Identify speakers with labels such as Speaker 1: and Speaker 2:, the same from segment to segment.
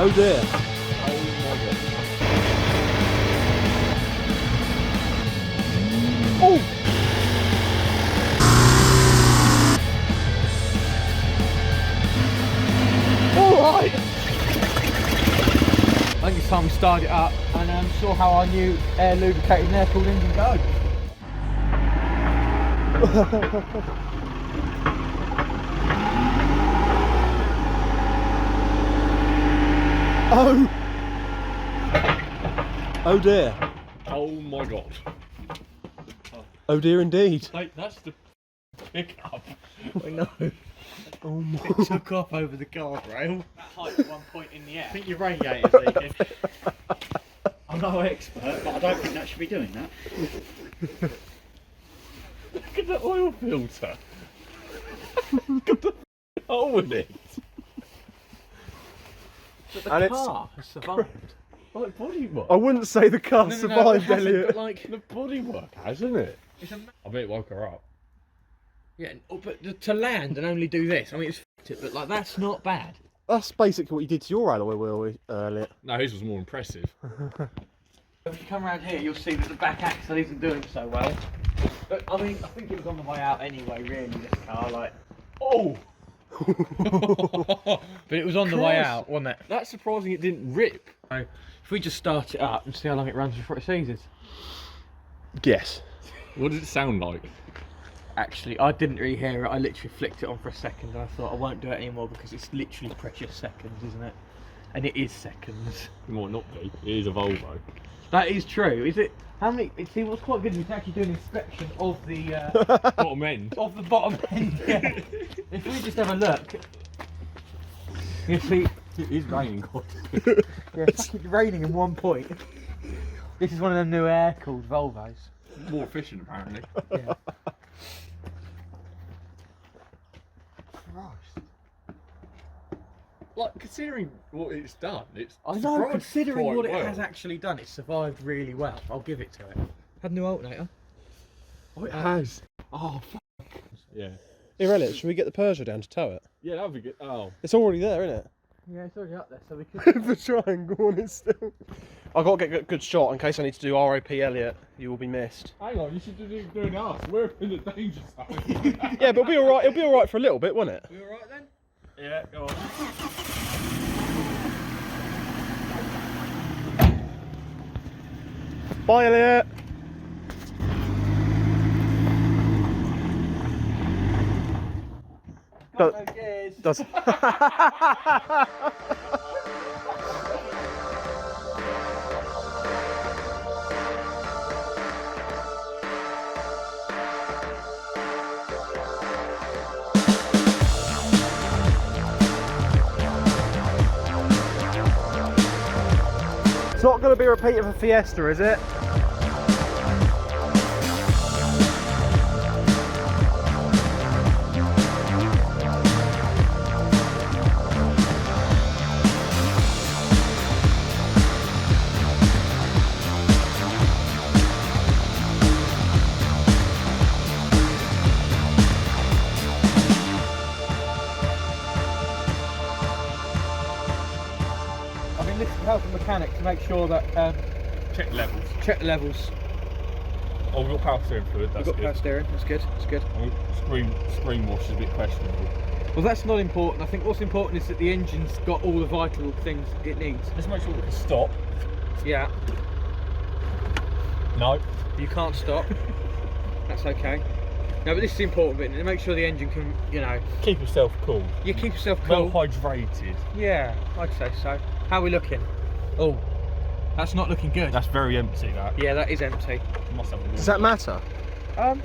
Speaker 1: Oh dear.
Speaker 2: Oh my god.
Speaker 1: Oh! Alright! I think it's time we start it up and saw how our new air lubricated and air cooled engine goes. Oh! Oh dear.
Speaker 2: Oh my god.
Speaker 1: Oh dear indeed.
Speaker 2: Like, that's the pickup.
Speaker 1: I know. Oh my.
Speaker 3: It took off over the guardrail.
Speaker 4: That height at one point in the air.
Speaker 3: I think your radiator's leaking. I'm no expert, but I don't think that should be doing that.
Speaker 2: Look at the oil filter. Look at the hole in it.
Speaker 4: But the
Speaker 1: And
Speaker 4: car has survived.
Speaker 2: Like bodywork.
Speaker 1: I wouldn't say the car
Speaker 4: No, it
Speaker 1: survived,
Speaker 4: hasn't,
Speaker 1: Elliot.
Speaker 4: but like,
Speaker 2: The bodywork has, isn't it?
Speaker 4: it's a,
Speaker 2: I bet it woke her up.
Speaker 4: yeah, but to land and only do this, I mean, it's f***ed it, but like, that's not bad.
Speaker 1: That's basically what you did to your alloy wheel, Elliot.
Speaker 2: No, his was more impressive.
Speaker 4: If you come around here, you'll see that the back axle isn't doing so well. But I mean, I think it was on the way out anyway, really, this car, like.
Speaker 2: Oh!
Speaker 4: But it was on the way
Speaker 2: Christ.
Speaker 4: out, wasn't it?
Speaker 2: That's surprising it didn't rip.
Speaker 4: So, if we just start it up and see how long it runs before it seizes.
Speaker 1: Yes.
Speaker 2: What does it sound like?
Speaker 4: Actually, I didn't really hear it. I literally flicked it on for a second and I thought I won't do it anymore because it's literally precious seconds, isn't it? And it is seconds.
Speaker 2: It might not be. It is a Volvo.
Speaker 4: That is true. Is it? How many? See, what's quite good is we can actually do an inspection of the
Speaker 2: Bottom end.
Speaker 4: of the bottom end. Yeah. If we just have a look, you see,
Speaker 2: It is raining.
Speaker 4: yeah, it's fucking raining in one point. This is one of them new air-cooled Volvos.
Speaker 2: More efficient, apparently.
Speaker 4: Yeah.
Speaker 2: Like, considering what it's done, it's
Speaker 4: I know,
Speaker 2: surprised
Speaker 4: considering
Speaker 2: quite
Speaker 4: what it
Speaker 2: well.
Speaker 4: has actually done, it's survived really well. I'll give it to it. Had a new alternator.
Speaker 2: Oh, it has. Oh, fuck. Yeah.
Speaker 1: Here, Elliot, should we get the Peugeot down to tow it?
Speaker 2: Yeah, that'd be good. Oh.
Speaker 1: It's already there, isn't it?
Speaker 4: Yeah, it's already up there, so we could.
Speaker 1: The triangle on it still. I've got to get a good shot in case I need to do ROP Elliot. You will be missed.
Speaker 2: Hang on, you should be doing us. We're in the danger zone.
Speaker 1: Yeah, but it'll be alright. It'll be alright for a little bit, won't it?
Speaker 4: We alright then?
Speaker 2: Yeah, go on.
Speaker 1: Bye, Elliot.
Speaker 4: Got no gears.
Speaker 1: Does. It's not going to be a repeat of a Fiesta, is it?
Speaker 4: I mean, this is help the mechanic to make sure that
Speaker 2: Check levels.
Speaker 4: check the levels.
Speaker 2: Oh, we've got power steering fluid. That's
Speaker 4: We've got
Speaker 2: good.
Speaker 4: power steering. That's good. That's good.
Speaker 2: Screen wash is a bit questionable.
Speaker 4: Well, that's not important. I think what's important is that the engine's got all the vital things it needs.
Speaker 2: Let's make sure we can stop.
Speaker 4: Yeah.
Speaker 2: No.
Speaker 4: You can't stop. That's okay. No, but this is the important bit. To make sure the engine can, you know,
Speaker 2: Keep yourself cool.
Speaker 4: you keep yourself cool.
Speaker 2: Well hydrated.
Speaker 4: Yeah, I'd say so. How are we looking? Oh, that's not looking good.
Speaker 2: That's very empty, that.
Speaker 4: Yeah, that is empty.
Speaker 2: Must have a
Speaker 1: Does that matter?
Speaker 4: I'm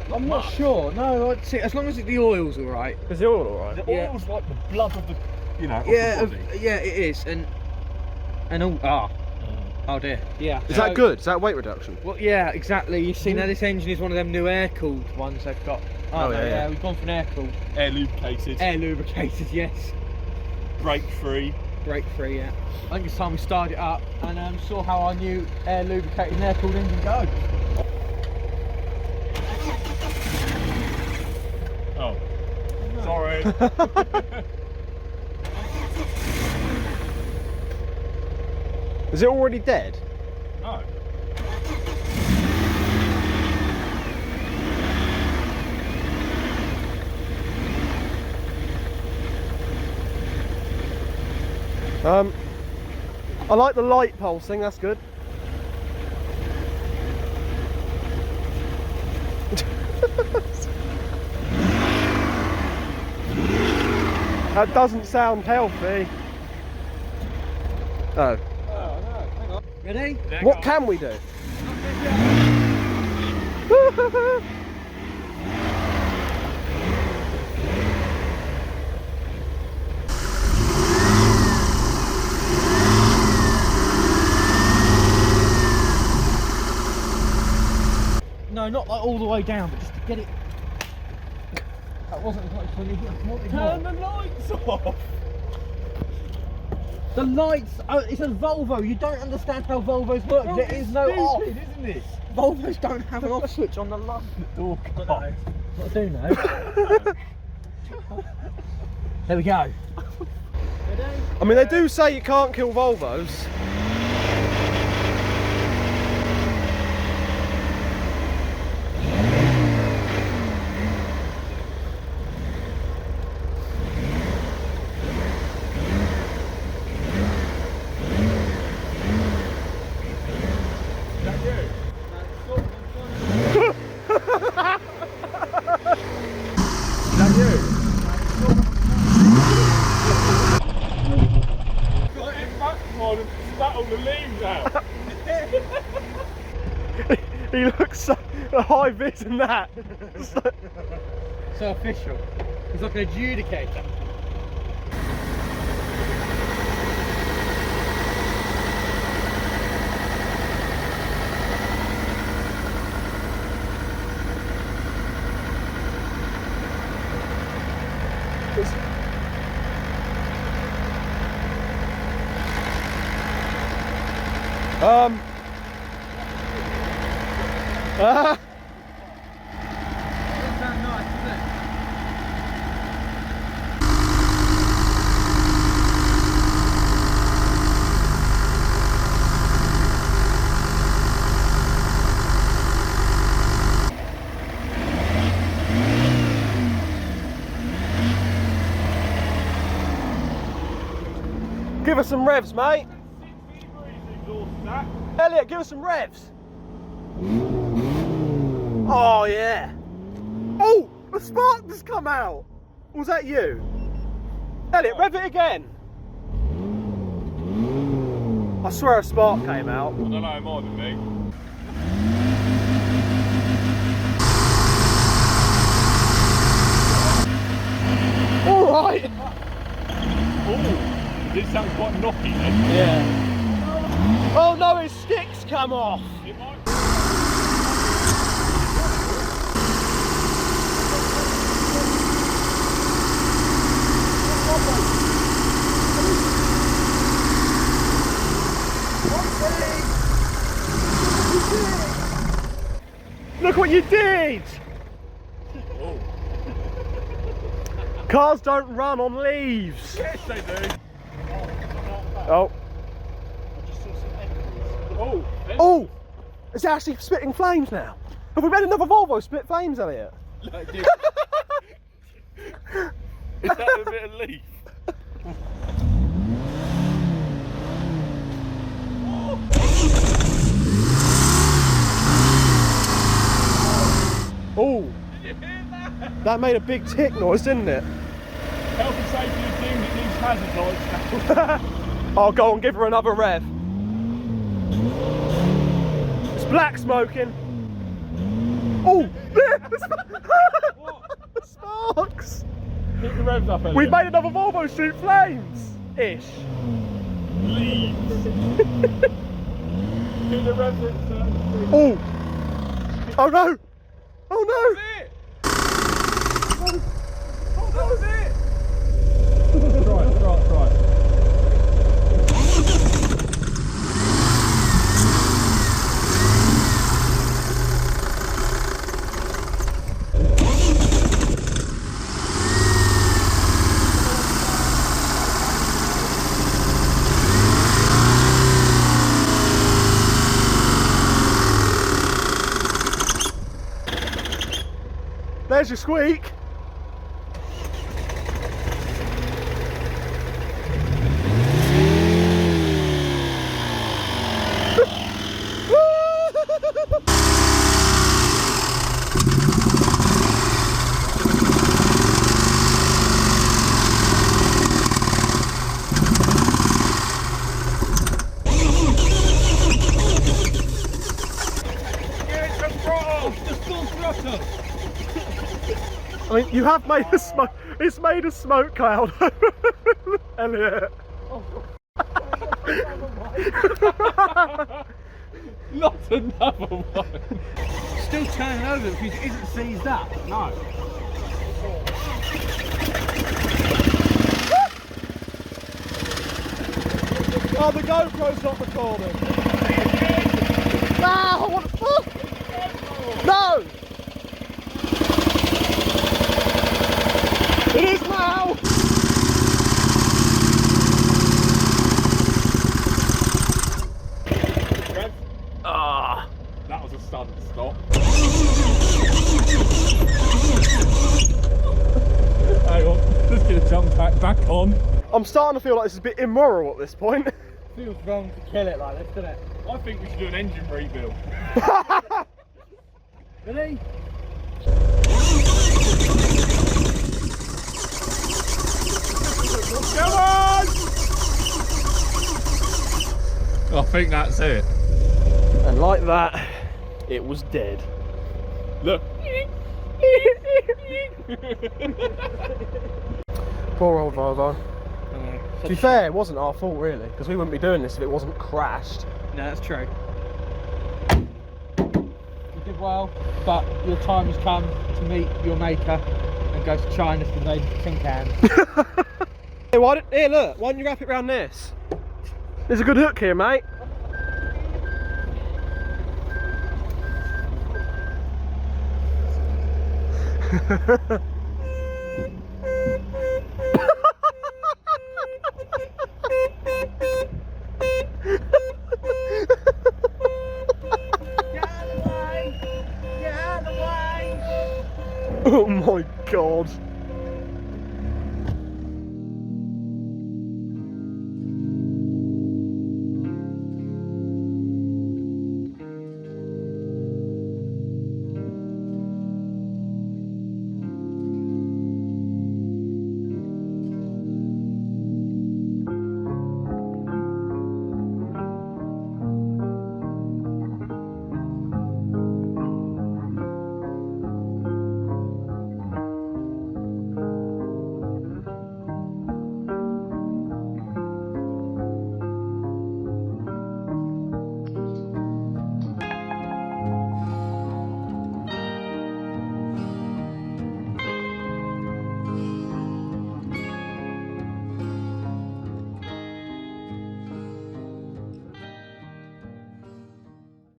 Speaker 4: not
Speaker 2: much.
Speaker 4: sure. No, I'd say as long as the oil's all right.
Speaker 1: Is the oil alright?
Speaker 2: The
Speaker 4: Yeah.
Speaker 2: oil's like the blood of the, you know, of
Speaker 4: Yeah,
Speaker 2: the body.
Speaker 4: yeah, it is, and oh dear. Yeah.
Speaker 1: Is that good? Is that weight reduction?
Speaker 4: Well, yeah, exactly. You see, now this engine is one of them new air-cooled ones they've got.
Speaker 1: Oh, yeah.
Speaker 4: We've gone for an air-cooled.
Speaker 2: Air lubricated.
Speaker 4: Air lubricated, yes.
Speaker 2: Brake free.
Speaker 4: Brake free, yeah. I think it's time we start it up and saw how our new air lubricated and air-cooled engine goes.
Speaker 2: Oh. Sorry.
Speaker 1: Is it already dead?
Speaker 2: No.
Speaker 1: I like the light pulsing, that's good. That doesn't sound healthy. Oh.
Speaker 3: Ready?
Speaker 1: What can we do?
Speaker 4: No, not like all the way down, but just to get it. That wasn't quite funny.
Speaker 2: Turn the lights off.
Speaker 4: The lights. Oh, it's a Volvo. You don't understand how Volvos work.
Speaker 2: Well,
Speaker 4: There is no off.
Speaker 2: stupid, isn't it?
Speaker 4: Volvos don't have an off switch on the left.
Speaker 2: Door
Speaker 4: What
Speaker 2: cut.
Speaker 4: I do know. There we go.
Speaker 1: I mean, they do say you can't kill Volvos.
Speaker 2: The leaves out.
Speaker 1: He looks so high vis in that.
Speaker 4: So official. He's like an adjudicator.
Speaker 1: Give us some revs, mate. Elliot, give us some revs. Oh yeah. Oh, a spark just come out. Was that you? Elliot, rev it again. I swear a spark came out.
Speaker 2: I don't know, it might have been me.
Speaker 1: All right.
Speaker 2: Oh, this sounds quite knocky then.
Speaker 1: Yeah. Oh no, his sticks come off.
Speaker 2: It might.
Speaker 1: Look what you did.
Speaker 2: Oh.
Speaker 1: Cars don't run on leaves.
Speaker 2: Yes, they do.
Speaker 1: Oh.
Speaker 2: Oh.
Speaker 1: Oh! It's actually spitting flames now. Have we made another Volvo spit flames, Elliot?
Speaker 2: Is that a bit of leaf?
Speaker 1: Oh!
Speaker 2: Did you hear that?
Speaker 1: That made a big tick noise, didn't it?
Speaker 2: Health and safety is deemed it needs hazard lights now.
Speaker 1: I'll go and give her another rev. It's black smoking. Oh!
Speaker 2: What?
Speaker 1: Sparks!
Speaker 2: Keep the revs up, Elliot.
Speaker 1: We've made another Volvo shoot flames! Ish.
Speaker 2: Leaves. Keep the revs at a certain speed.
Speaker 1: Oh! Oh no! Oh no!
Speaker 2: That was it! Oh, that was it! Try.
Speaker 1: there's your squeak. I mean, you have made a smoke. It's made a smoke cloud. Elliot.
Speaker 2: Not another one.
Speaker 4: Still turning over because it isn't seized up. No.
Speaker 1: Oh, the GoPro's not recording. No, what the fuck? No! It is now! Ah,
Speaker 2: That was a sudden stop. Hang on, just gonna jump back on.
Speaker 1: I'm starting to feel like this is a bit immoral at this point.
Speaker 4: Feels wrong to kill it like this, doesn't it?
Speaker 2: I think we should do an engine rebuild.
Speaker 4: Really?
Speaker 2: Come on! I think that's it.
Speaker 1: And like that, it was dead.
Speaker 2: Look.
Speaker 1: Poor old Volvo. To be fair, it wasn't our fault really, because we wouldn't be doing this if it wasn't crashed.
Speaker 4: No, that's true. You did well, but your time has come to meet your maker and go to China for those tin cans.
Speaker 1: Hey, here, look, why don't you wrap it round this? There's a good hook here, mate. Oh my god.